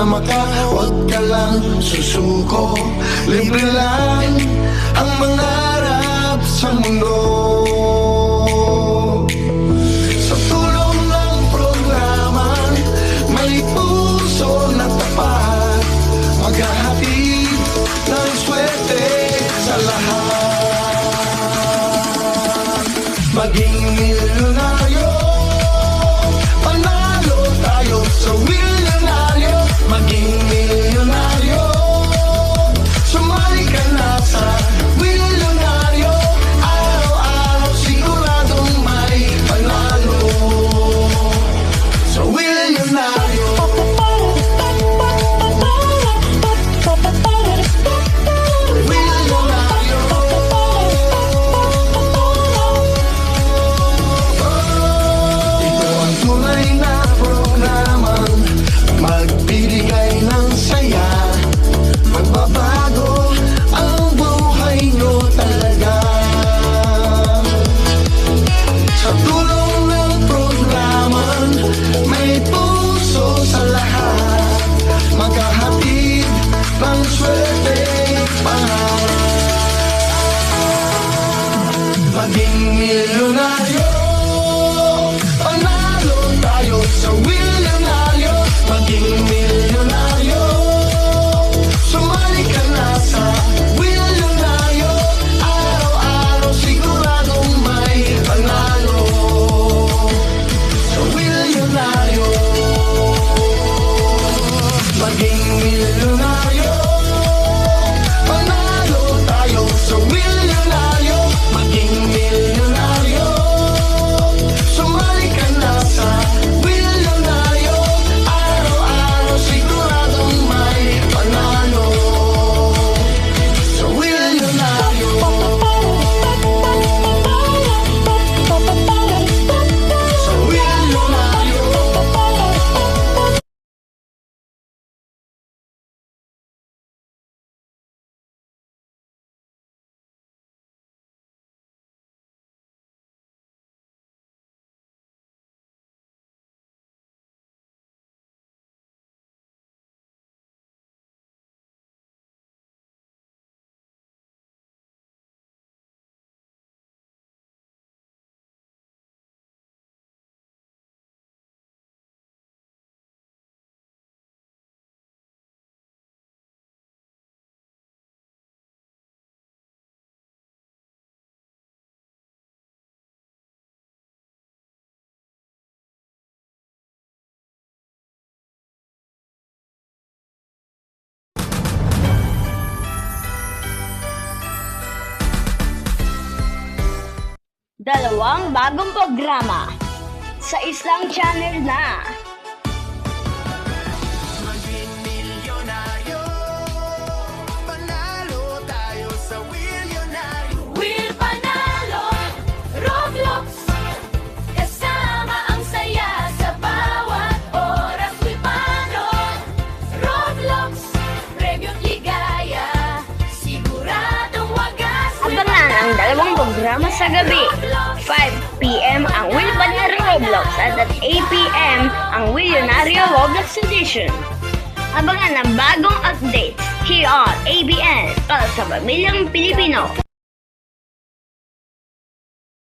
sumama ka, huwag ka lang susuko. Libre lang ang mangarap sa mundo. Sa tulong ng programa, may puso na tapat, maghahatid ng swerte sa lahat. Maging milyonaryo, panalo tayo sa milyonaryo. Maging milyonaryo, sumali ka na sa milyonaryo. Araw-araw siguradong may panalo sa milyonaryo. Magbibigay ng saya, magbabago ang buhay nyo talaga. Sa tulong ng programa, may puso sa lahat, maghahatid ng swerte pangarap. Maging milyonaryo, panalo tayo sa milyonaryo. Maging milyonaryo, sumali ka na sa milyonaryo. Araw-araw siguradong may panalo sa milyonaryo. Maging milyonaryo, panalo tayo sa milyonaryo. Maging milyonaryo, sumali ka na sa milyonaryo. Araw-araw siguradong may panalo sa milyonaryo. Sa milyonaryo. Dalawang bagong programa sa isang channel na Maging milyonaryo, panalo tayo sa milyonaryo. Will Panalo, Roblox, kasama ang saya sa bawat oras. Will Pano, Roblox, premyo't ligaya, siguradong wagas. abangan ang dalawang programa sa gabi. 5 p.m. ang Will Panalo Roblox at 8 p.m. ang Milyonaryo Roblox Edition. Abangan ang bagong update here on ABN para sa pamilyang Pilipino.